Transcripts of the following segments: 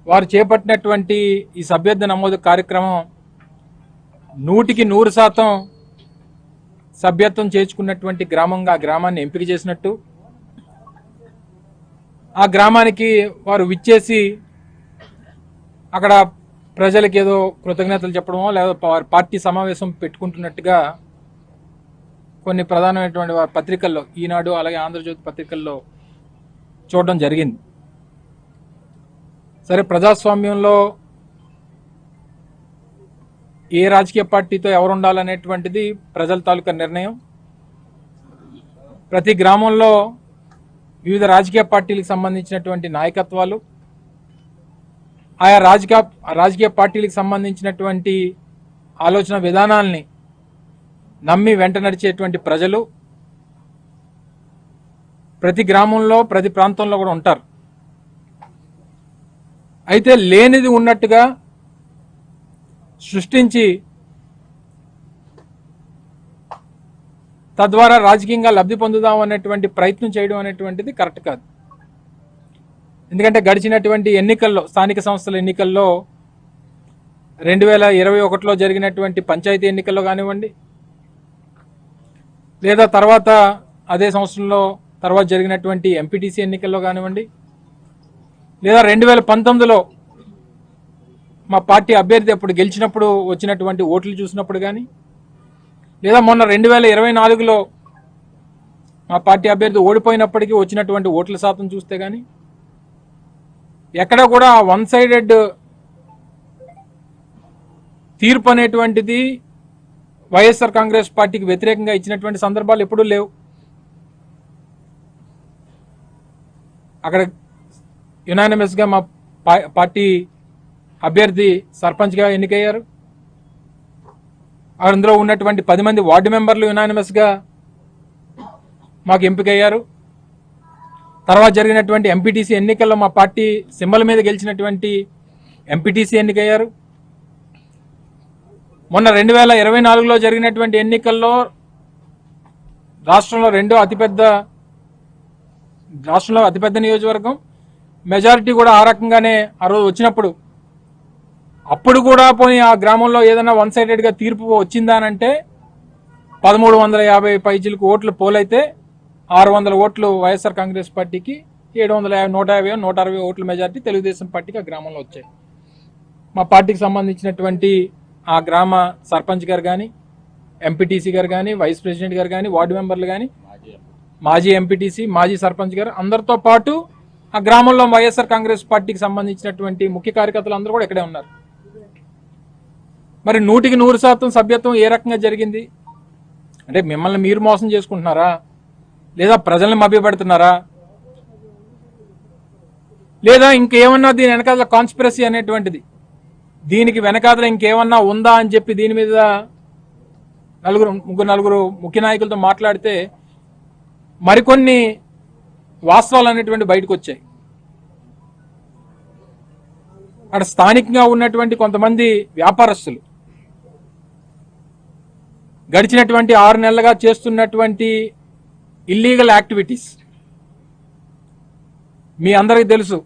వారు చేపట్టినటువంటి ఈ సభ్యత్వ నమోదు కార్యక్రమం 100% సభ్యత్వం చేర్చుకున్నటువంటి గ్రామంగా ఆ గ్రామాన్ని ఎంపిక చేసినట్టు, ఆ గ్రామానికి వారు విచ్చేసి అక్కడ ప్రజలకు ఏదో కృతజ్ఞతలు చెప్పడమో లేదా పార్టీ సమావేశం పెట్టుకుంటున్నట్టుగా కొన్ని ప్రధానమైనటువంటి వారి పత్రికల్లో, ఈనాడు అలాగే ఆంధ్రజ్యోతి పత్రికల్లో చూడడం జరిగింది. సరే, ప్రజాస్వామ్యంలో ఏ రాజకీయ పార్టీతో ఎవరు ఉండాలనేటువంటిది ప్రజల తాలూకా నిర్ణయం. ప్రతి గ్రామంలో వివిధ రాజకీయ పార్టీలకు సంబంధించినటువంటి నాయకత్వాలు, ఆయా రాజకీయ పార్టీలకు సంబంధించినటువంటి ఆలోచన విధానాల్ని నమ్మి వెంట నడిచేటువంటి ప్రజలు ప్రతి గ్రామంలో ప్రతి ప్రాంతంలో కూడా ఉంటారు. అయితే లేనిది ఉన్నట్టుగా సృష్టించి తద్వారా రాజకీయంగా లబ్ధి పొందుదాం అనేటువంటి ప్రయత్నం చేయడం అనేటువంటిది కరెక్ట్ కాదు. ఎందుకంటే గడిచినటువంటి ఎన్నికల్లో, స్థానిక సంస్థల ఎన్నికల్లో 2021లో జరిగినటువంటి పంచాయతీ ఎన్నికల్లో కానివ్వండి, లేదా తర్వాత అదే సంవత్సరంలో తర్వాత జరిగినటువంటి ఎంపీటీసీ ఎన్నికల్లో కానివ్వండి, లేదా 2019లో మా పార్టీ అభ్యర్థి అప్పుడు గెలిచినప్పుడు వచ్చినటువంటి ఓట్లు చూసినప్పుడు కానీ, లేదా మొన్న 2024లో మా పార్టీ అభ్యర్థి ఓడిపోయినప్పటికీ వచ్చినటువంటి ఓట్ల శాతం చూస్తే కానీ ఎక్కడ కూడా వన్ సైడెడ్ తీర్పు అనేటువంటిది వైఎస్ఆర్ కాంగ్రెస్ పార్టీకి వ్యతిరేకంగా ఇచ్చినటువంటి సందర్భాలు ఎప్పుడూ లేవు. అక్కడ యునానిమస్గా మా పార్టీ అభ్యర్థి సర్పంచ్గా ఎన్నికయ్యారు. అందులో ఉన్నటువంటి 10 మంది వార్డు మెంబర్లు యునానిమస్గా మాకు ఎంపికయ్యారు. తర్వాత జరిగినటువంటి ఎంపీటీసీ ఎన్నికల్లో మా పార్టీ సింబల్ మీద గెలిచినటువంటి ఎంపీటీసీ ఎన్నికయ్యారు. మొన్న 2024లో జరిగినటువంటి ఎన్నికల్లో రాష్ట్రంలో అతిపెద్ద నియోజకవర్గం, మెజారిటీ కూడా ఆ రకంగానే ఆ రోజు వచ్చినప్పుడు, అప్పుడు కూడా పోనీ ఆ గ్రామంలో ఏదైనా వన్ సైడెడ్గా తీర్పు వచ్చిందానంటే 1350 పైచిలకు ఓట్లు పోలైతే 600 ఓట్లు వైఎస్ఆర్ కాంగ్రెస్ పార్టీకి, 750 160 ఓట్ల మెజారిటీ తెలుగుదేశం పార్టీకి ఆ గ్రామంలో వచ్చాయి. మా పార్టీకి సంబంధించినటువంటి ఆ గ్రామ సర్పంచ్ గారు కానీ, ఎంపీటీసీ గారు కానీ, వైస్ ప్రెసిడెంట్ గారు కానీ, వార్డు మెంబర్లు కానీ, మాజీ ఎంపీటీసీ, మాజీ సర్పంచ్ గారు అందరితో పాటు ఆ గ్రామంలో వైఎస్ఆర్ కాంగ్రెస్ పార్టీకి సంబంధించినటువంటి ముఖ్య కార్యకర్తలు అందరూ కూడా ఇక్కడే ఉన్నారు. మరి 100% సభ్యత్వం ఏ రకంగా జరిగింది అంటే మిమ్మల్ని మీరు మోసం చేసుకుంటున్నారా, లేదా ప్రజల్ని మభ్యపెడుతున్నారా, లేదా ఇంకేమన్నా దీని వెనకాల కాన్స్పిరసీ అనేటువంటిది, దీనికి వెనకాల ఇంకేమన్నా ఉందా అని చెప్పి దీని మీద నలుగురు ముఖ్య నాయకులతో మాట్లాడితే మరికొన్ని వాస్తవాలు అనేటువంటి బయటకు వచ్చాయి. అక్కడ స్థానికంగా ఉన్నటువంటి కొంతమంది వ్యాపారస్తులు గడిచినటువంటి 6 నెలలుగా చేస్తున్నటువంటి ఇల్లీగల్ యాక్టివిటీస్ మీ అందరికీ తెలుసు.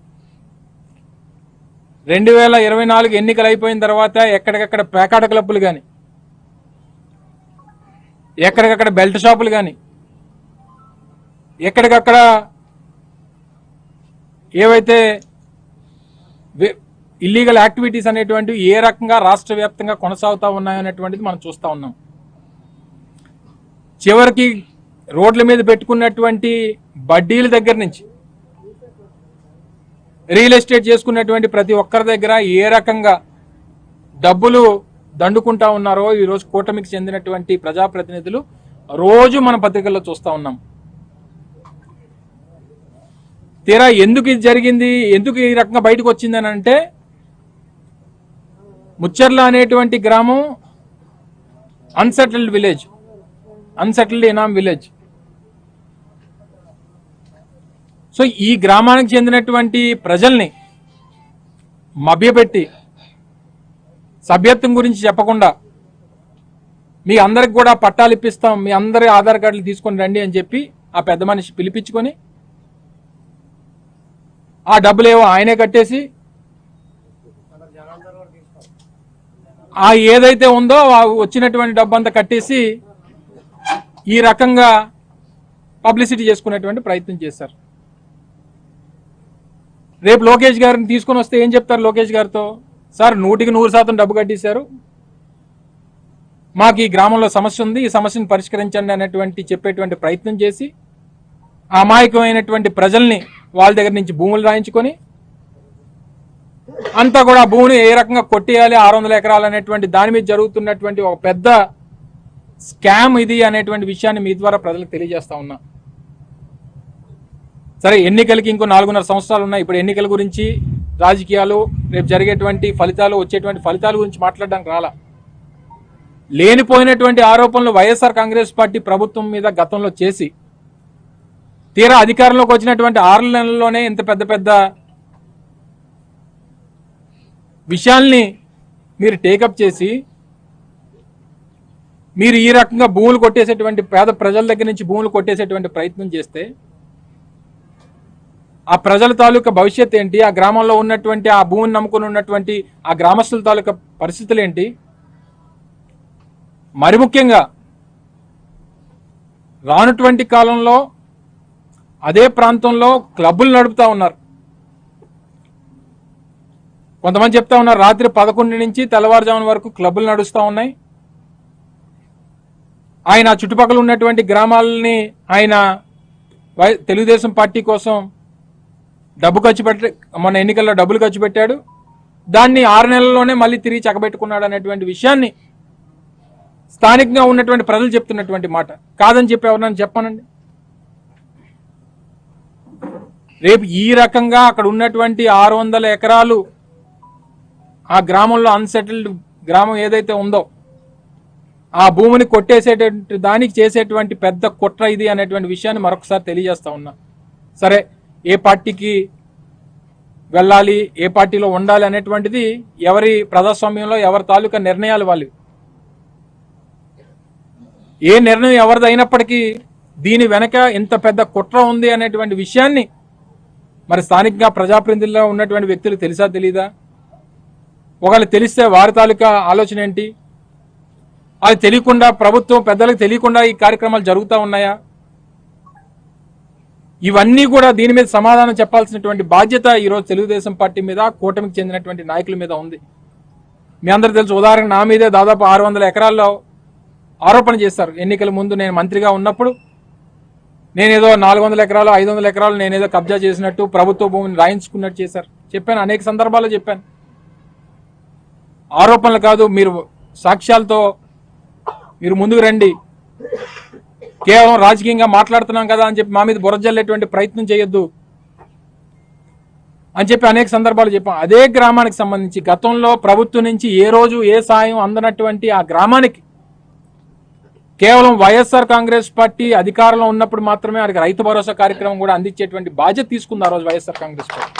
2024 ఎన్నికలు అయిపోయిన తర్వాత ఎక్కడికక్కడ పేకాట క్లబ్బులు కానీ, ఎక్కడికక్కడ బెల్ట్ షాపులు కానీ, ఎక్కడికక్కడ ఏవైతే ఇల్లీగల్ యాక్టివిటీస్ అనేటువంటివి ఏ రకంగా రాష్ట్ర వ్యాప్తంగా కొనసాగుతూ ఉన్నాయనేటువంటిది మనం చూస్తూ ఉన్నాం. చివరికి రోడ్ల మీద పెట్టుకున్నటువంటి బడ్డీల దగ్గర నుంచి రియల్ ఎస్టేట్ చేసుకున్నటువంటి ప్రతి ఒక్కరి దగ్గర ఏ రకంగా డబ్బులు దండుకుంటా ఉన్నారో ఈరోజు కూటమికి చెందినటువంటి ప్రజాప్రతినిధులు రోజు మన పత్రికల్లో చూస్తూ ఉన్నాం. తీరా ఎందుకు ఇది జరిగింది, ఎందుకు ఈ రకంగా బయటకు వచ్చిందని అంటే, ముచ్చర్ల అనేటువంటి గ్రామం అన్సెటిల్డ్ విలేజ్, అన్సెటిల్డ్ ఇనాం విలేజ్. సో ఈ గ్రామానికి చెందినటువంటి ప్రజల్ని మభ్యపెట్టి సభ్యత్వం గురించి చెప్పకుండా మీ అందరికి కూడా పట్టాలు ఇప్పిస్తాం, మీ అందరి ఆధార్ కార్డులు తీసుకొని రండి అని చెప్పి ఆ పెద్ద మనిషి పిలిపించుకొని ఆ డబ్బులేవో ఆయనే కట్టేసి ఆ ఏదైతే ఉందో వచ్చినటువంటి డబ్బంతా కట్టేసి ఈ రకంగా పబ్లిసిటీ చేసుకునేటువంటి ప్రయత్నం చేశారు. రేపు లోకేష్ గారిని తీసుకొని వస్తే ఏం చెప్తారు? లోకేష్ గారితో, సార్ 100% డబ్బు కట్టేశారు, మాకు ఈ గ్రామంలో సమస్య ఉంది, ఈ సమస్యను పరిష్కరించండి అనేటువంటి చెప్పేటువంటి ప్రయత్నం చేసి అమాయకమైనటువంటి ప్రజల్ని వాళ్ళ దగ్గర నుంచి భూములు రాయించుకొని అంతా కూడా భూమిని ఏ రకంగా కొట్టేయాలి 600 ఎకరాలు అనేటువంటి దాని మీద జరుగుతున్నటువంటి ఒక పెద్ద స్కామ్ ఇది అనేటువంటి విషయాన్ని మీ ద్వారా ప్రజలకు తెలియజేస్తా ఉన్నా. సరే, ఎన్నికలకి ఇంకో 4.5 సంవత్సరాలు ఉన్నాయి. ఇప్పుడు ఎన్నికల గురించి, రాజకీయాలు, రేపు జరిగేటువంటి ఫలితాలు, వచ్చేటువంటి ఫలితాల గురించి మాట్లాడడానికి రాలా. లేనిపోయినటువంటి ఆరోపణలు వైఎస్ఆర్ కాంగ్రెస్ పార్టీ ప్రభుత్వం మీద గతంలో చేసి తీరా అధికారంలోకి వచ్చినటువంటి 6 నెలల్లోనే ఇంత పెద్ద పెద్ద విషయాల్ని మీరు టేకప్ చేసి మీరు ఈ రకంగా భూములు కొట్టేసేటువంటి, పేద ప్రజల దగ్గర నుంచి భూములు కొట్టేసేటువంటి ప్రయత్నం చేస్తే ఆ ప్రజల తాలూకా భవిష్యత్ ఏంటి? ఆ గ్రామంలో ఉన్నటువంటి, ఆ భూమిని నమ్ముకుని ఉన్నటువంటి ఆ గ్రామస్తుల తాలూకా పరిస్థితులు ఏంటి? మరి ముఖ్యంగా రానటువంటి కాలంలో అదే ప్రాంతంలో క్లబ్బులు నడుపుతా ఉన్నారు. కొంతమంది చెప్తా ఉన్నారు రాత్రి 11 నుంచి తెల్లవారుజామున వరకు క్లబ్బులు నడుస్తూ ఉన్నాయి. ఆయన చుట్టుపక్కల ఉన్నటువంటి గ్రామాలని ఆయన తెలుగుదేశం పార్టీ కోసం డబ్బు ఖర్చు పెట్టి, మొన్న ఎన్నికల్లో డబ్బులు ఖర్చు పెట్టాడు, దాన్ని 6 నెలల్లోనే మళ్ళీ తిరిగి చక్కబెట్టుకున్నాడు అనేటువంటి విషయాన్ని స్థానికంగా ఉన్నటువంటి ప్రజలు చెప్తున్నటువంటి మాట. కాదని చెప్పి ఎవరన్నా చెప్పానండి? రేపు ఈ రకంగా అక్కడ ఉన్నటువంటి 600 ఎకరాలు ఆ గ్రామంలో అన్సెటిల్డ్ గ్రామం ఏదైతే ఉందో ఆ భూమిని కొట్టేసేటువంటి దానికి చేసేటువంటి పెద్ద కుట్ర ఇది అనేటువంటి విషయాన్ని మరొకసారి తెలియజేస్తా ఉన్నా. సరే, ఏ పార్టీకి వెళ్ళాలి, ఏ పార్టీలో ఉండాలి అనేటువంటిది ఎవరి ప్రజాస్వామ్యంలో ఎవరి తాలూకా నిర్ణయాలు వాళ్ళు. ఏ నిర్ణయం ఎవరిది అయినప్పటికీ దీని వెనక ఇంత పెద్ద కుట్ర ఉంది అనేటువంటి విషయాన్ని మరి స్థానికంగా ప్రజాప్రతినిధుల్లో ఉన్నటువంటి వ్యక్తులు తెలుసా తెలీదా? ఒకవేళ తెలిస్తే వారి తాలూకా ఆలోచన ఏంటి? అది తెలియకుండా, ప్రభుత్వం పెద్దలకు తెలియకుండా ఈ కార్యక్రమాలు జరుగుతూ ఉన్నాయా? ఇవన్నీ కూడా దీని మీద సమాధానం చెప్పాల్సినటువంటి బాధ్యత ఈరోజు తెలుగుదేశం పార్టీ మీద, కూటమికి చెందినటువంటి నాయకుల మీద ఉంది. మీ అందరూ తెలుసు, ఉదాహరణ నా మీదే దాదాపు 600 ఎకరాల్లో ఆరోపణ చేశారు. ఎన్నికల ముందు నేను మంత్రిగా ఉన్నప్పుడు నేనేదో 400 ఎకరాలు 500 ఎకరాలు నేనేదో కబ్జా చేసినట్టు, ప్రభుత్వ భూమిని రాయించుకున్నట్టు చేశారు. చెప్పాను, అనేక సందర్భాల్లో చెప్పాను. ఆరోపణలు కాదు, మీరు సాక్ష్యాలతో మీరు ముందుకు రండి. కేవలం రాజకీయంగా మాట్లాడుతున్నాం కదా అని చెప్పి మా మీద బురజల్లేటువంటి ప్రయత్నం చేయొద్దు అని చెప్పి అనేక సందర్భాలు చెప్పాం. అదే గ్రామానికి సంబంధించి గతంలో ప్రభుత్వం నుంచి ఏ రోజు ఏ సాయం అందనటువంటి ఆ గ్రామానికి కేవలం వైఎస్ఆర్ కాంగ్రెస్ పార్టీ అధికారంలో ఉన్నప్పుడు మాత్రమే వారికి రైతు భరోసా కార్యక్రమం కూడా అందించేటువంటి బాధ్యత తీసుకుంది ఆ రోజు వైఎస్ఆర్ కాంగ్రెస్ పార్టీ.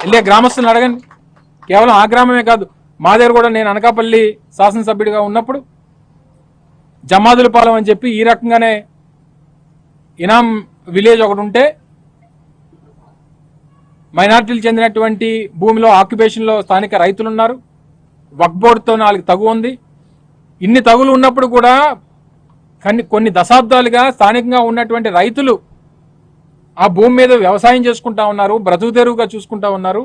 వెళ్ళే గ్రామస్తులను అడగండి. కేవలం ఆ గ్రామమే కాదు, మా దగ్గర కూడా నేను అనకాపల్లి శాసనసభ్యుడిగా ఉన్నప్పుడు జమ్మాదులపాలెం అని చెప్పి ఈ రకంగానే ఇనాం విలేజ్ ఒకటి ఉంటే మైనార్టీలు చెందినటువంటి భూమిలో ఆక్యుపేషన్లో స్థానిక రైతులు ఉన్నారు. వక్ఫ్ బోర్డుతో 4 తగు ఉంది. ఇన్ని తగులు ఉన్నప్పుడు కూడా కొన్ని దశాబ్దాలుగా స్థానికంగా ఉన్నటువంటి రైతులు ఆ భూమి మీద వ్యవసాయం చేసుకుంటా ఉన్నారు, బ్రతుకు తెరువుగా చూసుకుంటా ఉన్నారు.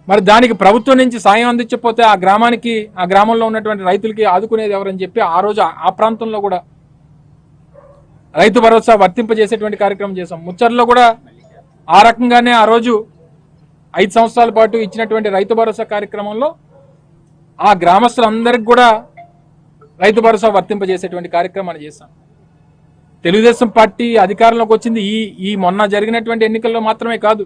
మరి దానికి ప్రభుత్వం నుంచి సాయం అందించకపోతే ఆ గ్రామానికి, ఆ గ్రామంలో ఉన్నటువంటి రైతులకి ఆదుకునేది ఎవరని చెప్పి ఆ రోజు ఆ ప్రాంతంలో కూడా రైతు భరోసా వర్తింపజేసేటువంటి కార్యక్రమం చేశాం. ముచ్చర్లో కూడా ఆ రకంగానే ఆ రోజు 5 సంవత్సరాల పాటు ఇచ్చినటువంటి రైతు భరోసా కార్యక్రమంలో ఆ గ్రామస్తులందరికీ కూడా రైతు భరోసా వర్తింపజేసేటువంటి కార్యక్రమాన్ని చేశాం. తెలుగుదేశం పార్టీ అధికారంలోకి వచ్చింది ఈ మొన్న జరిగినటువంటి ఎన్నికల్లో మాత్రమే కాదు,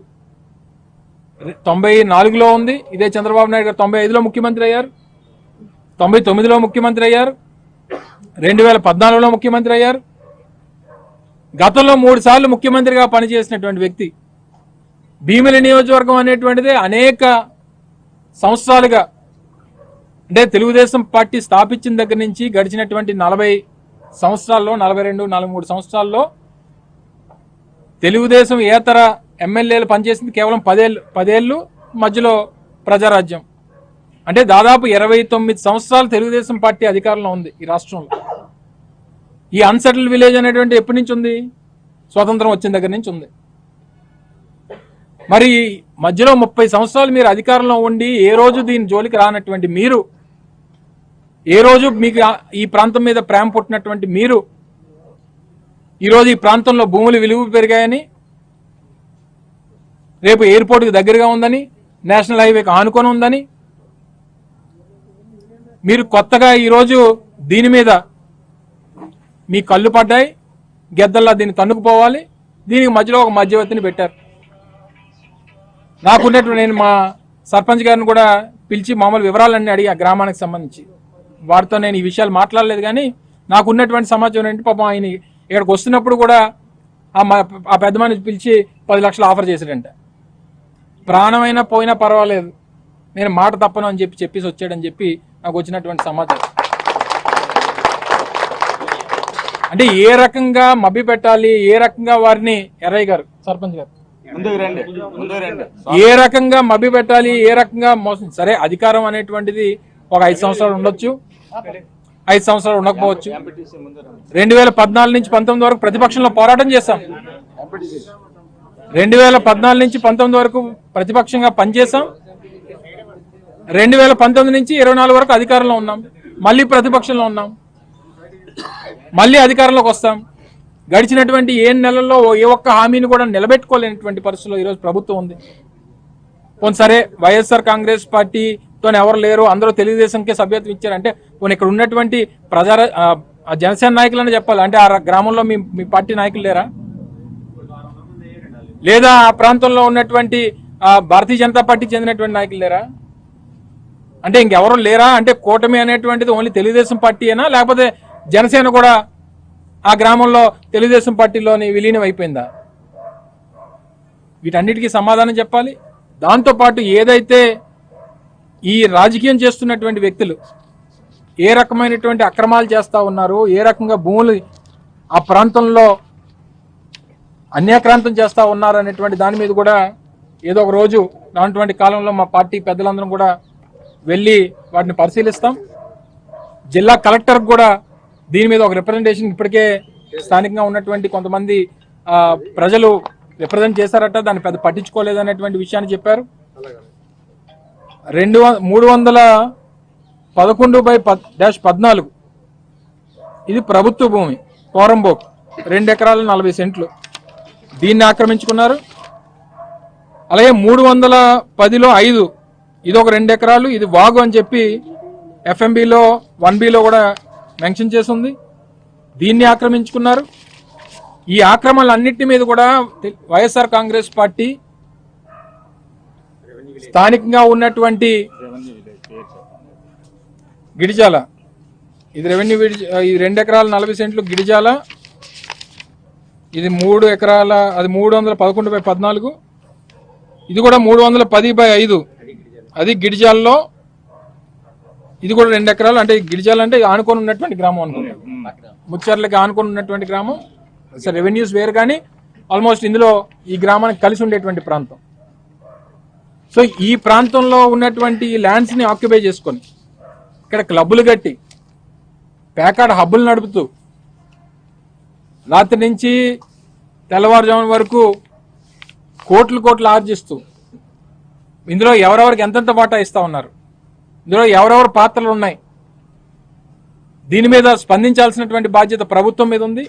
94లో ఉంది. ఇదే చంద్రబాబు నాయుడు గారు 95లో ముఖ్యమంత్రి అయ్యారు, 99లో ముఖ్యమంత్రి అయ్యారు, 2014లో ముఖ్యమంత్రి అయ్యారు. గతంలో 3 సార్లు ముఖ్యమంత్రిగా పనిచేసినటువంటి వ్యక్తి. భీమిలి నియోజకవర్గం అనేటువంటిది అనేక సంవత్సరాలుగా, అంటే తెలుగుదేశం పార్టీ స్థాపించిన దగ్గర నుంచి గడిచినటువంటి 40 సంవత్సరాల్లో, 42, 43 సంవత్సరాల్లో తెలుగుదేశం ఏతర ఎమ్మెల్యేలు పనిచేసింది కేవలం 10 ఏళ్ళు, మధ్యలో ప్రజారాజ్యం. అంటే దాదాపు 29 సంవత్సరాలు తెలుగుదేశం పార్టీ అధికారంలో ఉంది ఈ రాష్ట్రంలో. ఈ అన్సెటిల్డ్ విలేజ్ అనేటువంటి ఎప్పటి నుంచి ఉంది? స్వాతంత్రం వచ్చిన దగ్గర నుంచి ఉంది. మరి మధ్యలో 30 సంవత్సరాలు మీరు అధికారంలో ఉండి ఏ రోజు దీని జోలికి రానటువంటి మీరు, ఏ రోజు మీకు ఈ ప్రాంతం మీద ప్రేమ పుట్టినటువంటి మీరు ఈరోజు ఈ ప్రాంతంలో భూములు విలువ పెరిగాయని, రేపు ఎయిర్పోర్ట్కి దగ్గరగా ఉందని, నేషనల్ హైవేకి ఆనుకొని ఉందని మీరు కొత్తగా ఈరోజు దీని మీద మీ కళ్ళు పడ్డాయి, గెద్దల్లా దీన్ని తన్నుకుపోవాలి, దీనికి మధ్యలో ఒక మధ్యవర్తిని పెట్టారు. నాకున్నటువంటి నేను మా సర్పంచ్ గారిని కూడా పిలిచి మామూలు వివరాలన్నీ అడిగి ఆ గ్రామానికి సంబంధించి వారితో నేను ఈ విషయాలు మాట్లాడలేదు. కానీ నాకున్నటువంటి సమాచారం ఏంటి, పాపం ఆయన ఇక్కడికి వస్తున్నప్పుడు కూడా ఆ పెద్ద మనిషి పిలిచి 10 లక్షలు ఆఫర్ చేశాడంట. ప్రాణమైనా పోయినా పర్వాలేదు, నేను మాట తప్పను అని చెప్పేసి వచ్చాడని చెప్పి నాకు వచ్చినటువంటి సమాచారం. అంటే ఏ రకంగా మభ్య పెట్టాలి, ఏ రకంగా వారిని ఎర్రయ్య గారు సర్పంచ్ గారు ఏ రకంగా మభ్య పెట్టాలి, ఏ రకంగా మోసం. సరే అధికారం అనేటువంటిది ఒక 5 సంవత్సరాలు ఉండొచ్చు, 5 సంవత్సరాలు ఉండకపోవచ్చు. 2014 నుంచి 19 వరకు ప్రతిపక్షంలో పోరాటం చేశాం. 2014 నుంచి 19 వరకు ప్రతిపక్షంగా పనిచేశాం. 2019 నుంచి 24 వరకు అధికారంలో ఉన్నాం, మళ్ళీ ప్రతిపక్షంలో ఉన్నాం, మళ్ళీ అధికారంలోకి వస్తాం. గడిచినటువంటి 7 నెలల్లో ఏ ఒక్క హామీని కూడా నిలబెట్టుకోలేనటువంటి పరిస్థితుల్లో ఈరోజు ప్రభుత్వం ఉంది. పోనీ సరే వైఎస్ఆర్ కాంగ్రెస్ పార్టీతో ఎవరు లేరు, అందరూ తెలుగుదేశంకే సభ్యత్వం ఇచ్చారంటే పోనీ ఇక్కడ ఉన్నటువంటి జనసేన నాయకులని చెప్పాలి. అంటే ఆ గ్రామంలో మీ పార్టీ నాయకులు లేరా? లేదా ఆ ప్రాంతంలో ఉన్నటువంటి భారతీయ జనతా పార్టీకి చెందినటువంటి నాయకులు లేరా? అంటే ఇంకెవరూ లేరా? అంటే కూటమి అనేటువంటిది ఓన్లీ తెలుగుదేశం పార్టీయేనా, లేకపోతే జనసేన కూడా ఆ గ్రామంలో తెలుగుదేశం పార్టీలోని విలీనం అయిపోయిందా? వీటన్నిటికీ సమాధానం చెప్పాలి. దాంతోపాటు ఏదైతే ఈ రాజకీయం చేస్తున్నటువంటి వ్యక్తులు ఏ రకమైనటువంటి అక్రమాలు చేస్తూ ఉన్నారు, ఏ రకంగా భూములు ఆ ప్రాంతంలో అన్యాక్రాంతం చేస్తూ ఉన్నారు అనేటువంటి దాని మీద కూడా ఏదో ఒక రోజు రానటువంటి కాలంలో మా పార్టీ పెద్దలందరం కూడా వెళ్ళి వాటిని పరిశీలిస్తాం. జిల్లా కలెక్టర్ కూడా దీని మీద ఒక రిప్రజెంటేషన్ ఇప్పటికే స్థానికంగా ఉన్నటువంటి కొంతమంది ప్రజలు రిప్రజెంట్ చేశారట, దాన్ని పెద్ద పట్టించుకోలేదనేటువంటి విషయాన్ని చెప్పారు. 311/14 ఇది ప్రభుత్వ భూమి, కోరంబోక్ 2 ఎకరాల 40 సెంట్లు, దీన్ని ఆక్రమించుకున్నారు. అలాగే 310లో 5 ఇది ఒక 2 ఎకరాలు, ఇది వాగు అని చెప్పి FMBలో 1Bలో కూడా మెన్షన్ చేసింది, దీన్ని ఆక్రమించుకున్నారు. ఈ ఆక్రమణలన్నింటి మీద కూడా వైఎస్ఆర్ కాంగ్రెస్ పార్టీ స్థానికంగా ఉన్నటువంటి గిడిజాల, ఇది రెవెన్యూ, ఇది 2 ఎకరాల 40 సెంట్లు గిడిజాల, ఇది 3 ఎకరాల, అది 311/14, ఇది కూడా 310/5, అది గిడిజాల్లో, ఇది కూడా 2 ఎకరాలు. అంటే గిడిజాలు అంటే ఆనుకొని ఉన్నటువంటి గ్రామం అనుకుంటాం, ముచ్చర్లకి ఆనుకొని ఉన్నటువంటి గ్రామం. సరే రెవెన్యూస్ వేరు, కానీ ఆల్మోస్ట్ ఇందులో ఈ గ్రామానికి కలిసి ఉండేటువంటి ప్రాంతం. సో ఈ ప్రాంతంలో ఉన్నటువంటి ల్యాండ్స్ని ఆక్యుపై చేసుకొని ఇక్కడ క్లబ్బులు కట్టి ప్యాకాడ్ హబ్బులు నడుపుతూ రాత్రి నుంచి తెల్లవారుజామున వరకు కోట్లు ఆర్జిస్తూ ఇందులో ఎవరెవరికి ఎంతెంత వాటా ఇస్తా ఉన్నారు, ఇందులో ఎవరెవరు పాత్రలు ఉన్నాయి, దీని మీద స్పందించాల్సినటువంటి బాధ్యత ప్రభుత్వం మీద ఉంది.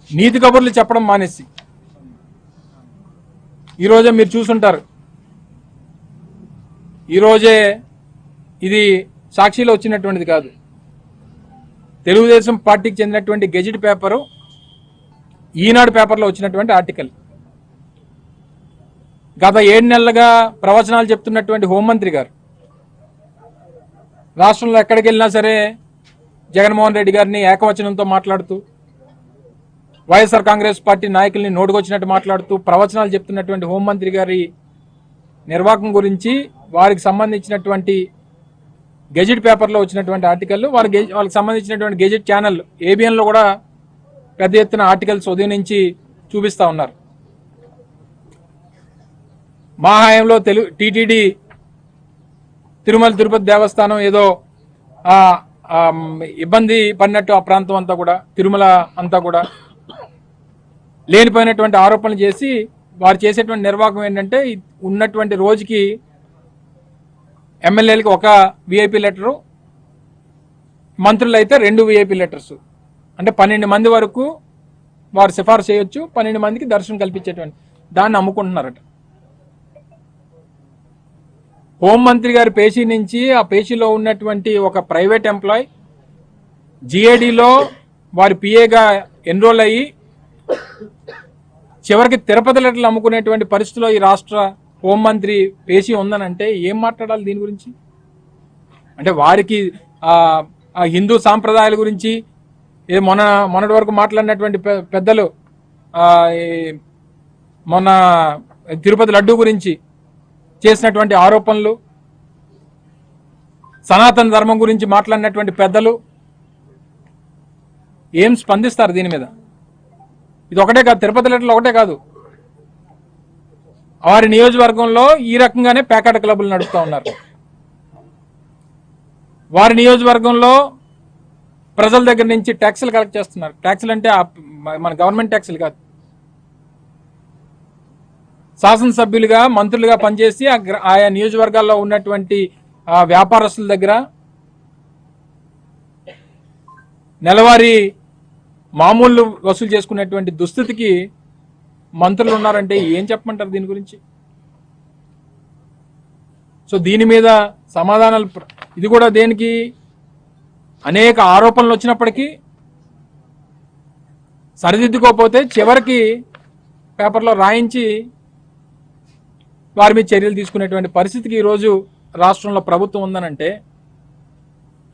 నీతి కబుర్లు చెప్పడం మానేసి, ఈరోజే మీరు చూసుంటారు, ఈరోజే ఇది సాక్షిలో వచ్చినటువంటిది కాదు, తెలుగుదేశం పార్టీకి చెందినటువంటి గెజిట్ పేపరు ఈనాడు పేపర్లో వచ్చినటువంటి ఆర్టికల్. గత 7 నెలలుగా ప్రవచనాలు చెప్తున్నటువంటి హోంమంత్రి గారు రాష్ట్రంలో ఎక్కడికి వెళ్ళినా సరే జగన్మోహన్ రెడ్డి గారిని ఏకవచనంతో మాట్లాడుతూ, వైఎస్ఆర్ కాంగ్రెస్ పార్టీ నాయకుల్ని నోటుకొచ్చినట్టు మాట్లాడుతూ ప్రవచనాలు చెప్తున్నటువంటి హోంమంత్రి గారి నిర్వాహకం గురించి వారికి సంబంధించినటువంటి గెజిట్ పేపర్లో వచ్చినటువంటి ఆర్టికల్, వాళ్ళకి సంబంధించినటువంటి గెజిట్ ఛానల్ ABNలో కూడా పెద్ద ఎత్తున ఆర్టికల్స్ ఉదయం నుంచి చూపిస్తూ ఉన్నారు. మా హయాంలో TTD తిరుమల తిరుపతి దేవస్థానం ఏదో ఇబ్బంది పడినట్టు ఆ ప్రాంతం అంతా కూడా, తిరుమల అంతా కూడా లేనిపోయినటువంటి ఆరోపణలు చేసి వారు చేసేటువంటి నిర్వాహకం ఏంటంటే ఉన్నటువంటి రోజుకి ఎమ్మెల్యేలకి ఒక విఐపి లెటరు, మంత్రులు అయితే 2 విఐపి లెటర్స్, అంటే 12 మంది వరకు వారు సిఫార్సు చేయొచ్చు, 12 మందికి దర్శనం కల్పించేటువంటి దాన్ని అమ్ముకుంటున్నారట. హోంమంత్రి గారి పేషీ నుంచి ఆ పేషీలో ఉన్నటువంటి ఒక ప్రైవేట్ ఎంప్లాయ్ జిఏడిలో వారి పిఏగా ఎన్రోల్ అయ్యి చివరికి తిరుపతి లెటర్లు అమ్ముకునేటువంటి పరిస్థితిలో ఈ రాష్ట్ర హోంమంత్రి పేషీ ఉందనంటే ఏం మాట్లాడాలి దీని గురించి? అంటే వారికి హిందూ సాంప్రదాయాల గురించి మొన్నటి వరకు మాట్లాడినటువంటి పెద్దలు మొన్న తిరుపతి లడ్డూ గురించి చేసినటువంటి ఆరోపణలు, సనాతన ధర్మం గురించి మాట్లాడినటువంటి పెద్దలు ఏం స్పందిస్తారు దీని మీద? ఇది ఒకటే కాదు, తిరుపతి లెటర్లు ఒకటే కాదు, వారి నియోజకవర్గంలో ఈ రకంగానే ప్యాకెట్ క్లబ్లు నడుపుతూ ఉన్నారు. వారి నియోజకవర్గంలో ప్రజల దగ్గర నుంచి ట్యాక్సులు కలెక్ట్ చేస్తున్నారు. ట్యాక్సులు అంటే మన గవర్నమెంట్ ట్యాక్సులు కాదు, శాసనసభ్యులుగా మంత్రులుగా పనిచేసి ఆయా నియోజకవర్గాల్లో ఉన్నటువంటి వ్యాపారస్తుల దగ్గర నెలవారీ మామూలు వసూలు చేసుకునేటువంటి దుస్థితికి మంత్రులు ఉన్నారంటే ఏం చెప్పమంటారు దీని గురించి? సో దీని మీద సమాధానాలు, ఇది కూడా దేనికి, అనేక ఆరోపణలు వచ్చినప్పటికీ సరిదిద్దుకోకపోతే చివరికి పేపర్లో రాయించి వారి మీద చర్యలు తీసుకునేటువంటి పరిస్థితికి ఈరోజు రాష్ట్రంలో ప్రభుత్వం ఉందనంటే,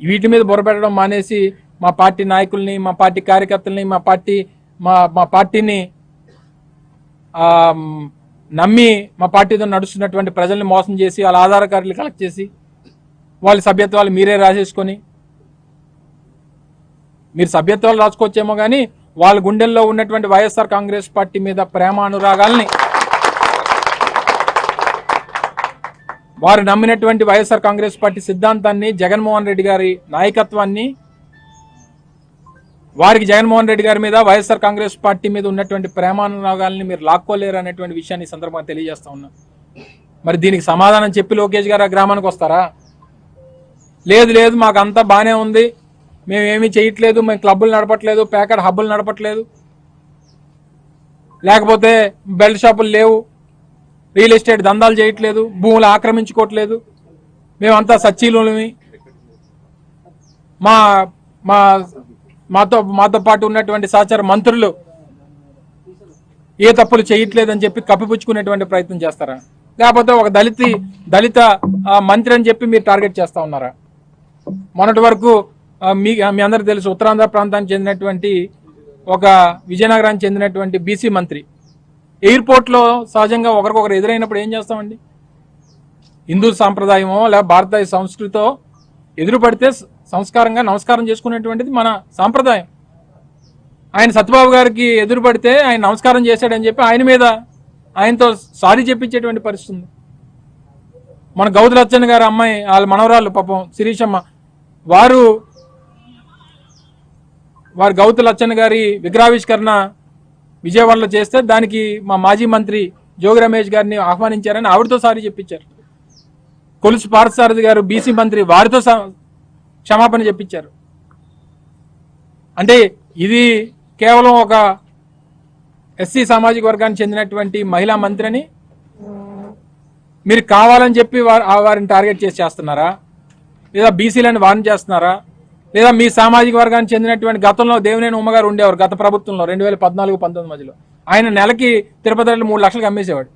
వీటి మీద బుర్రపెట్టడం మానేసి మా పార్టీ నాయకుల్ని, మా పార్టీ కార్యకర్తల్ని, మా పార్టీని నమ్మి మా పార్టీతో నడుస్తున్నటువంటి ప్రజల్ని మోసం చేసి వాళ్ళ ఆధార్ కార్డులు కలెక్ట్ చేసి వాళ్ళ సభ్యత్వాలు మీరే రాసేసుకొని, మీరు సభ్యత్వాలు రాసుకోవచ్చేమో కానీ వాళ్ళ గుండెల్లో ఉన్నటువంటి వైఎస్ఆర్ కాంగ్రెస్ పార్టీ మీద ప్రేమ అనురాగాల్ని, వారు నమ్మినటువంటి వైఎస్ఆర్ కాంగ్రెస్ పార్టీ సిద్ధాంతాన్ని, జగన్మోహన్ రెడ్డి గారి నాయకత్వాన్ని, వారికి జగన్మోహన్ రెడ్డి గారి మీద వైఎస్ఆర్ కాంగ్రెస్ పార్టీ మీద ఉన్నటువంటి ప్రేమానురాగాల్ని మీరు లాక్కోలేరు అనేటువంటి విషయాన్ని సందర్భంగా తెలియజేస్తా ఉన్నా. మరి దీనికి సమాధానం చెప్పి లోకేష్ గారు ఆ గ్రామానికి వస్తారా? లేదు మాకు అంతా బాగానే ఉంది, మేమేమీ చేయట్లేదు, మేము క్లబ్బులు నడపట్లేదు, ప్యాకెట్ హబ్బులు నడపట్లేదు, లేకపోతే బెల్ట్ షాపులు లేవు, రియల్ ఎస్టేట్ దందాలు చేయట్లేదు, భూములు ఆక్రమించుకోవట్లేదు, మేమంతా సచ్చీలుమి, మాతో పాటు ఉన్నటువంటి సహచార మంత్రులు ఏ తప్పులు చేయట్లేదని చెప్పి కప్పిపుచ్చుకునేటువంటి ప్రయత్నం చేస్తారా? లేకపోతే ఒక దళిత మంత్రి అని చెప్పి మీరు టార్గెట్ చేస్తా ఉన్నారా? మొన్నటి వరకు మీ అందరికీ తెలుసు, ఉత్తరాంధ్ర ప్రాంతానికి చెందినటువంటి ఒక విజయనగరానికి చెందినటువంటి బీసీ మంత్రి ఎయిర్పోర్ట్లో సహజంగా ఒకరికొకరు ఎదురైనప్పుడు ఏం చేస్తామండి? హిందూ సాంప్రదాయమో లేదా భారతీయ సంస్కృతితో ఎదురుపడితే సంస్కారంగా నమస్కారం చేసుకునేటువంటిది మన సాంప్రదాయం. ఆయన సత్యబాబు గారికి ఎదురుపడితే ఆయన నమస్కారం చేశాడని చెప్పి ఆయనతో సారీ చెప్పించేటువంటి పరిస్థితి ఉంది. మన గౌతు లచ్చన్న గారి అమ్మాయి, వాళ్ళ మనవరాలు పాపం శిరీషమ్మ, వారు గౌతు లచ్చన్న గారి విగ్రహావిష్కరణ విజయవాడలో చేస్తే దానికి మా మాజీ మంత్రి జోగి రమేష్ గారిని ఆహ్వానించారని ఆవిడతో సారీ చెప్పించారు. కొలుసు పార్థసారథి గారు బీసీ మంత్రి, వారితో క్షమాపణ చెప్పించారు. అంటే ఇది కేవలం ఒక ఎస్సీ సామాజిక వర్గానికి చెందినటువంటి మహిళా మంత్రిని మీరు కావాలని చెప్పి వారిని టార్గెట్ చేస్తున్నారా? లేదా బీసీలను వార్న్ చేస్తున్నారా? లేదా మీ సామాజిక వర్గానికి చెందినటువంటి గతంలో దేవినేని ఉమ్మగారు ఉండేవారు గత ప్రభుత్వంలో 2014-19 మధ్యలో, ఆయన నెలకి తిరుపతిలో 3 లక్షలకు అమ్మేసేవాడు.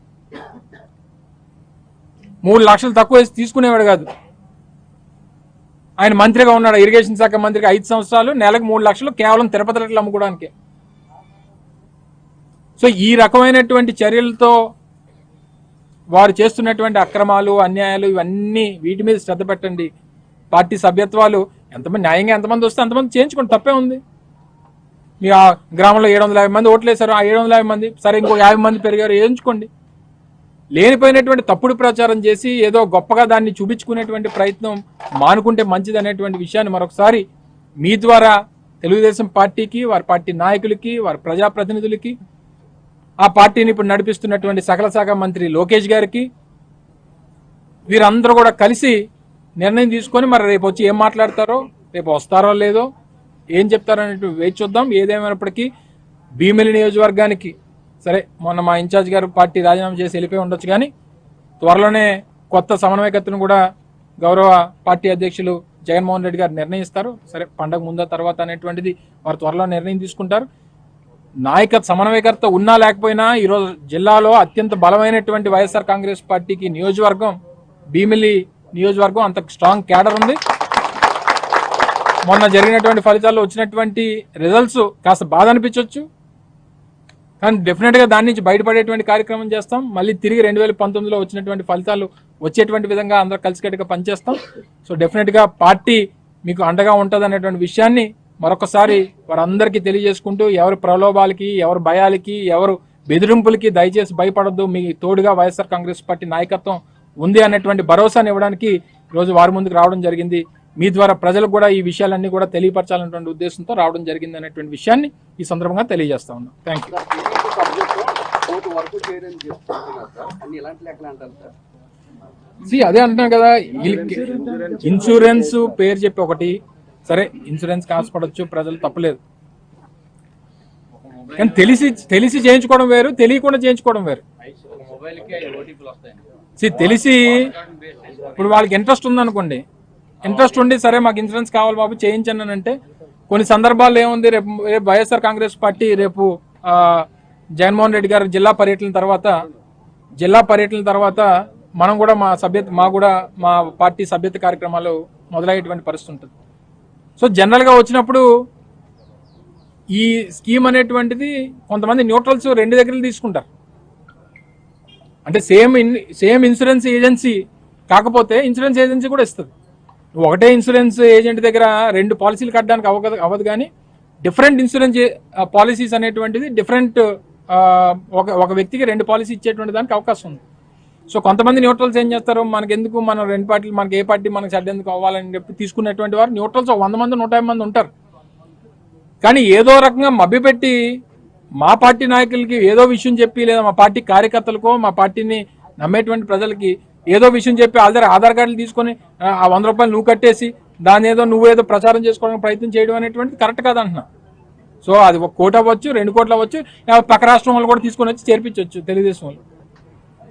3 లక్షలు తక్కువ వేసి తీసుకునేవాడు కాదు. ఆయన మంత్రిగా ఉన్నాడు, ఇరిగేషన్ శాఖ మంత్రిగా 5 సంవత్సరాలు, నెలకు 3 లక్షలు కేవలం తిరుపతి లెటర్లు అమ్ముకోవడానికి. సో ఈ రకమైనటువంటి చర్యలతో వారు చేస్తున్నటువంటి అక్రమాలు, అన్యాయాలు, ఇవన్నీ వీటి మీద శ్రద్ధ పెట్టండి. పార్టీ సభ్యత్వాలు ఎంతమంది న్యాయంగా ఎంతమంది వస్తే అంతమంది చేయించుకోండి, తప్పే ఉంది. మీ ఆ గ్రామంలో 750 మంది ఓట్లు వేశారు, ఆ 750 మంది సరే ఇంకో 50 మంది పెరిగారు, వేయించుకోండి. లేనిపోయినటువంటి తప్పుడు ప్రచారం చేసి ఏదో గొప్పగా దాన్ని చూపించుకునేటువంటి ప్రయత్నం మానుకుంటే మంచిది అనేటువంటి విషయాన్ని మరొకసారి మీ ద్వారా తెలుగుదేశం పార్టీకి, వారి పార్టీ నాయకులకి, వారి ప్రజాప్రతినిధులకి, ఆ పార్టీని ఇప్పుడు నడిపిస్తున్నటువంటి సకల శాఖ మంత్రి లోకేష్ గారికి, వీరందరూ కూడా కలిసి నిర్ణయం తీసుకొని మరి రేపు వచ్చి ఏం మాట్లాడతారో, రేపు వస్తారో లేదో, ఏం చెప్తారో అనేటువంటి వేచి చూద్దాం. ఏదేమైనప్పటికీ భీమిలి నియోజకవర్గానికి సరే మొన్న మా ఇన్ఛార్జ్ గారు పార్టీ రాజీనామా చేసి వెళ్ళిపోయి ఉండొచ్చు, కానీ త్వరలోనే కొత్త సమన్వయకర్తను కూడా గౌరవ పార్టీ అధ్యక్షులు జగన్మోహన్ రెడ్డి గారు నిర్ణయిస్తారు. సరే పండగ ముందా తర్వాత అనేటువంటిది వారు త్వరలో నిర్ణయం తీసుకుంటారు. సమన్వయకర్త ఉన్నా లేకపోయినా ఈరోజు జిల్లాలో అత్యంత బలమైనటువంటి వైఎస్ఆర్ కాంగ్రెస్ పార్టీకి నియోజకవర్గం భీమిలి నియోజకవర్గం, అంత స్ట్రాంగ్ క్యాడర్ ఉంది. మొన్న జరిగినటువంటి ఫలితాల్లో వచ్చినటువంటి రిజల్ట్స్ కాస్త బాధ అనిపించవచ్చు, కానీ డెఫినెట్గా దాని నుంచి బయటపడేటువంటి కార్యక్రమం చేస్తాం. మళ్ళీ తిరిగి 2019లో వచ్చినటువంటి ఫలితాలు వచ్చేటువంటి విధంగా అందరూ కలిసికట్టుగా పనిచేస్తాం. సో డెఫినెట్గా పార్టీ మీకు అండగా ఉంటుంది అనేటువంటి విషయాన్ని మరొకసారి వారందరికీ తెలియజేసుకుంటూ, ఎవరి ప్రలోభాలకి, ఎవరి భయాలకి, ఎవరు బెదిరింపులకి దయచేసి భయపడద్దు. మీ తోడుగా వైఎస్ఆర్ కాంగ్రెస్ పార్టీ నాయకత్వం ఉంది అనేటువంటి భరోసాను ఇవ్వడానికి ఈరోజు వారి ముందుకు రావడం జరిగింది. మీ ద్వారా ప్రజలకు కూడా ఈ విషయాలన్నీ కూడా తెలియపరచాలనేటువంటి ఉద్దేశంతో రావడం జరిగింది అనేటువంటి విషయాన్ని ఈ సందర్భంగా తెలియజేస్తా ఉన్నాం. Thank you. అదే అంటున్నాను కదా, ఇన్సూరెన్స్ పేరు చెప్పి ఒకటి, సరే ఇన్సూరెన్స్ కాసుపడవచ్చు, ప్రజలు తప్పలేదు, కానీ తెలిసి చేయించుకోవడం వేరు, తెలియకుండా చేయించుకోవడం వేరు. తెలిసి ఇప్పుడు వాళ్ళకి ఇంట్రెస్ట్ ఉందనుకోండి, ఇంట్రెస్ట్ ఉండి సరే మాకు ఇన్సూరెన్స్ కావాలి బాబు చేయించండి అని అంటే, కొన్ని సందర్భాల్లో ఏముంది, రేపు వైఎస్ఆర్ కాంగ్రెస్ పార్టీ రేపు జగన్మోహన్ రెడ్డి గారు జిల్లా పర్యటనల తర్వాత మనం కూడా మా పార్టీ సభ్యత కార్యక్రమాలు మొదలయ్యేటువంటి పరిస్థితి ఉంటుంది. సో జనరల్గా వచ్చినప్పుడు ఈ స్కీమ్ అనేటువంటిది కొంతమంది న్యూట్రల్స్ రెండు దగ్గరలు తీసుకుంటారు. అంటే సేమ్ ఇన్సూరెన్స్ ఏజెన్సీ కాకపోతే ఇన్సూరెన్స్ ఏజెన్సీ కూడా ఇస్తుంది. ఒకటే ఇన్సూరెన్స్ ఏజెంట్ దగ్గర రెండు పాలసీలు కట్టడానికి అవ్వదు, కానీ డిఫరెంట్ ఇన్సూరెన్స్ పాలసీస్ అనేటువంటిది డిఫరెంట్, ఒక వ్యక్తికి రెండు పాలసీ ఇచ్చేటువంటి దానికి అవకాశం ఉంది. సో కొంతమంది న్యూట్రల్స్ ఏం చేస్తారు, మనకెందుకు, మనం రెండు పార్టీలు, మనకి ఏ పార్టీ మనకు చెడ్డ ఎందుకు అవ్వాలని చెప్పి తీసుకునేటువంటి వారు న్యూట్రల్స్ 100 మంది 150 మంది ఉంటారు. కానీ ఏదో రకంగా మభ్యపెట్టి మా పార్టీ నాయకులకి ఏదో విషయం చెప్పి, లేదా మా పార్టీ కార్యకర్తలకో, మా పార్టీని నమ్మేటువంటి ప్రజలకి ఏదో విషయం చెప్పి ఆధార్ కార్డులు తీసుకొని ఆ 100 రూపాయలు నువ్వు కట్టేసి దాని ఏదో నువ్వేదో ప్రచారం చేసుకోవడానికి ప్రయత్నం చేయడం అనేటువంటిది కరెక్ట్ కాదంటున్నా. సో అది 1 కోటి అవ్వచ్చు, 2 కోట్లు అవ్వచ్చు, పక్క రాష్ట్రం వాళ్ళు కూడా తీసుకొని వచ్చి చేర్పించవచ్చు తెలుగుదేశం వాళ్ళు.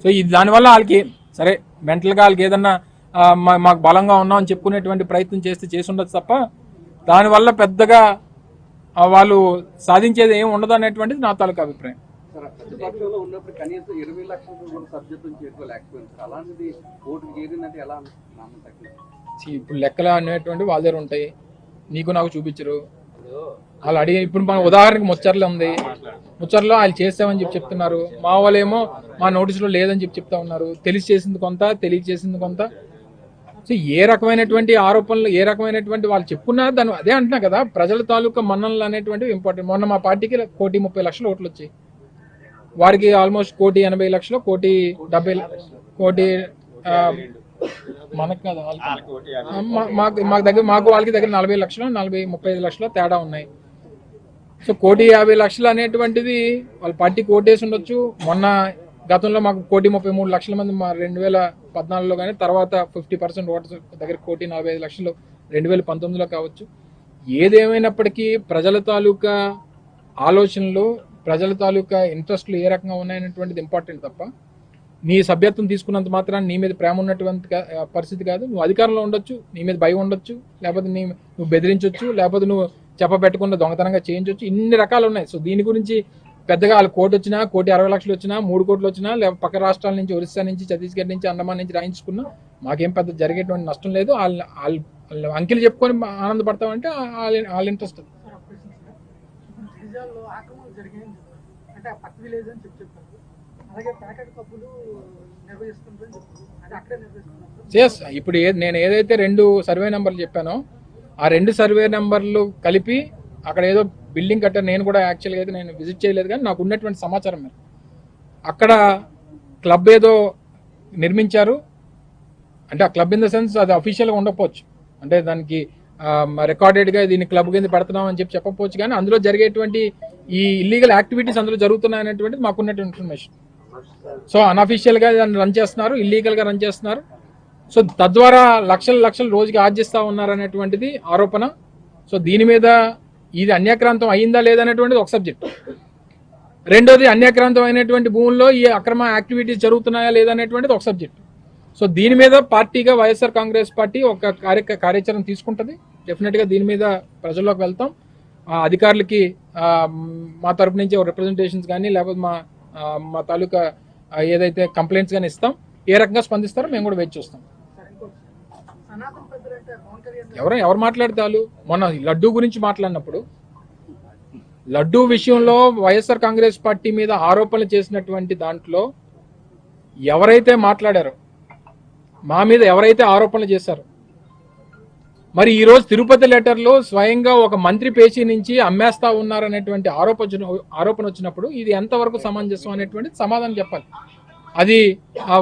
సో ఇది దానివల్ల వాళ్ళకి సరే మెంటల్గా వాళ్ళకి ఏదన్నా మాకు బలంగా ఉన్నాం అని చెప్పుకునేటువంటి ప్రయత్నం చేసి ఉండొచ్చు తప్ప దానివల్ల పెద్దగా వాళ్ళు సాధించేది ఏం ఉండదు అనేటువంటిది నా తాలూకు అభిప్రాయం. ఇప్పుడు లెక్కలు అనేటువంటి వాళ్ళ దగ్గర ఉంటాయి, నీకు నాకు చూపించరు. వాళ్ళు అడిగి ఇప్పుడు మన ఉదాహరణకి ముచ్చర్లో ఉంది, ముచ్చర్లో వాళ్ళు చేస్తామని చెప్తున్నారు, మా వాళ్ళేమో మా నోటీసులో లేదని చెప్తా ఉన్నారు. తెలిసి చేసింది కొంత, తెలియచేసింది కొంత. సో ఏ రకమైనటువంటి ఆరోపణలు, ఏ రకమైనటువంటి వాళ్ళు చెప్పుకున్నారు దాన్ని అదే అంటున్నా కదా, ప్రజల తాలూకా మన్ననలు అనేటువంటివి ఇంపార్టెంట్. మొన్న మా పార్టీకి 1,30,00,000 ఓట్లు వచ్చాయి, వారికి ఆల్మోస్ట్ 1,80,00,000, 1,70,00,000, కోటి మనకు కదా మాకు దగ్గర, మాకు వాళ్ళకి దగ్గర 40 లక్షలు, 35 లక్షల తేడా ఉన్నాయి. సో 1,50,00,000 అనేటువంటిది వాళ్ళ పార్టీకి ఓటేసి ఉండొచ్చు. మొన్న గతంలో మాకు 1,33,00,000 మంది 2014లో కానీ, తర్వాత 50% ఓటర్స్ దగ్గర 1,45,00,000 2019లో కావచ్చు. ఏదేమైనప్పటికీ ప్రజల తాలూకా ఆలోచనలు, ప్రజల తాలూకా ఇంట్రెస్ట్లు ఏ రకంగా ఉన్నాయనేటువంటిది ఇంపార్టెంట్ తప్ప నీ సభ్యత్వం తీసుకున్నంత మాత్రం నీ మీద ప్రేమ ఉన్నటువంటి పరిస్థితి కాదు. నువ్వు అధికారంలో ఉండొచ్చు, నీ మీద భయం ఉండొచ్చు, లేకపోతే నువ్వు బెదిరించవచ్చు, లేకపోతే నువ్వు చెప్పబెట్టకుండా దొంగతనంగా చేయించవచ్చు, ఇన్ని రకాలు ఉన్నాయి. సో దీని గురించి పెద్దగా వాళ్ళు 1,00,00,000 వచ్చినా, 1,60,00,000 వచ్చినా, 3 కోట్లు వచ్చినా, లేకపోతే పక్క రాష్ట్రాల నుంచి, ఒరిస్సా నుంచి, ఛత్తీస్గఢ్ నుంచి, అండమాన్ నుంచి రాయించుకున్నా మాకేం పెద్ద జరిగేటువంటి నష్టం లేదు. వాళ్ళు అంకెలు చెప్పుకొని ఆనందపడతామంటే వాళ్ళ ఇంట్రెస్ట్. ఇప్పుడు నేను ఏదైతే 2 సర్వే నెంబర్లు చెప్పానో ఆ 2 సర్వే నెంబర్లు కలిపి అక్కడ ఏదో బిల్డింగ్ కట్టారు. నేను కూడా యాక్చువల్గా అయితే నేను విజిట్ చేయలేదు, కానీ నాకు ఉన్నటువంటి సమాచారం మేరకు అక్కడ క్లబ్ ఏదో నిర్మించారు అంటే ఆ క్లబ్ ఇన్ ద సెన్స్ అది అఫీషియల్గా ఉండకపోవచ్చు, అంటే దానికి రికార్డెడ్గా దీన్ని క్లబ్ కింద పెడుతున్నాం అని చెప్పకపోవచ్చు, కానీ అందులో జరిగేటువంటి ఈ ఇల్లీగల్ యాక్టివిటీస్ అందులో జరుగుతున్నాయి అనేటువంటిది మాకున్నటువంటి ఇన్ఫర్మేషన్. సో అన్అఫీషియల్గా దాన్ని రన్ చేస్తున్నారు, ఇల్లీగల్గా రన్ చేస్తున్నారు. సో తద్వారా లక్షలు రోజుకి ఆర్జిస్తూ ఉన్నారు అనేటువంటిది ఆరోపణ. సో దీని మీద ఇది అన్యాక్రాంతం అయిందా లేదనేటువంటిది ఒక సబ్జెక్ట్. రెండోది అన్యాక్రాంతం అయినటువంటి భూముల్లో ఈ అక్రమ యాక్టివిటీస్ జరుగుతున్నాయా లేదనేటువంటిది ఒక సబ్జెక్ట్. సో దీని మీద పార్టీగా వైఎస్ఆర్ కాంగ్రెస్ పార్టీ ఒక కార్యాచరణ తీసుకుంటుంది. డెఫినెట్గా దీని మీద ప్రజల్లోకి వెళ్తాం. అధికారులకి మా తరపు నుంచి రిప్రజెంటేషన్స్ కానీ లేకపోతే మా తాలూకా ఏదైతే కంప్లైంట్స్ కానీ ఇస్తాం. ఏ రకంగా స్పందిస్తారో మేము కూడా వేచి చూస్తాం. ఎవరు మాట్లాడతారు? మొన్న లడ్డూ గురించి మాట్లాడినప్పుడు లడ్డూ విషయంలో వైఎస్ఆర్ కాంగ్రెస్ పార్టీ మీద ఆరోపణలు చేసినటువంటి దాంట్లో ఎవరైతే మాట్లాడారో, మా మీద ఎవరైతే ఆరోపణలు చేశారో, మరి ఈరోజు తిరుపతి లెటర్లో స్వయంగా ఒక మంత్రి పేషీ నుంచి అమ్మేస్తా ఉన్నారనేటువంటి ఆరోపణ వచ్చినప్పుడు ఇది ఎంతవరకు సమంజసం అనేటువంటి సమాధానం చెప్పాలి. అది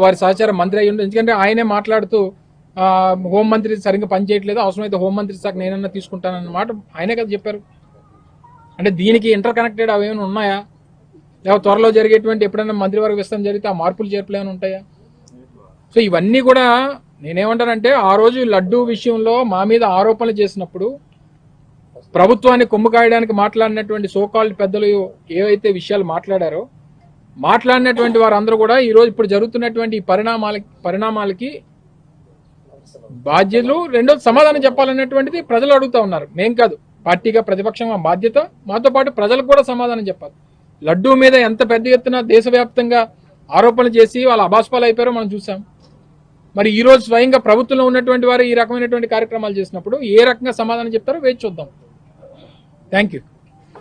వారి సహచార మంత్రి అయ్యి ఉండదు. ఎందుకంటే ఆయనే మాట్లాడుతూ హోంమంత్రి సరిగ్గా పనిచేయట్లేదు, అవసరమైతే హోంమంత్రి శాఖ నేనన్నా తీసుకుంటానన్నమాట ఆయనే కదా చెప్పారు. అంటే దీనికి ఇంటర్ కనెక్టెడ్ అవేమైనా ఉన్నాయా? లేదా త్వరలో జరిగేటువంటి ఎప్పుడైనా మంత్రివర్గ విస్తరణ జరిగితే ఆ మార్పులు చేర్పులు ఏమైనా ఉంటాయా? సో ఇవన్నీ కూడా నేనేమంటానంటే ఆ రోజు లడ్డూ విషయంలో మా మీద ఆరోపణలు చేసినప్పుడు ప్రభుత్వాన్ని కొమ్ము కాయడానికి మాట్లాడినటువంటి సోకాల్డ్ పెద్దలు ఏవైతే విషయాలు మాట్లాడినటువంటి వారందరూ కూడా ఈరోజు ఇప్పుడు జరుగుతున్నటువంటి పరిణామాలకి బాధ్యతలు రెండోది సమాధానం చెప్పాలనేటువంటిది ప్రజలు అడుగుతా ఉన్నారు. మేం కాదు, పార్టీగా ప్రతిపక్షం బాధ్యత, మాతో పాటు ప్రజలకు కూడా సమాధానం చెప్పాలి. లడ్డూ మీద ఎంత పెద్ద ఎత్తున దేశవ్యాప్తంగా ఆరోపణలు చేసి వాళ్ళ అభాస్పాలు అయిపోయారో మనం చూసాం. మరి ఈ రోజు స్వయంగా ప్రభుత్వంలో ఉన్నటువంటి వారు ఈ రకమైనటువంటి కార్యక్రమాలు చేసినప్పుడు ఏ రకంగా సమాధానం చెప్తారో వేచి చూద్దాం. Thank you.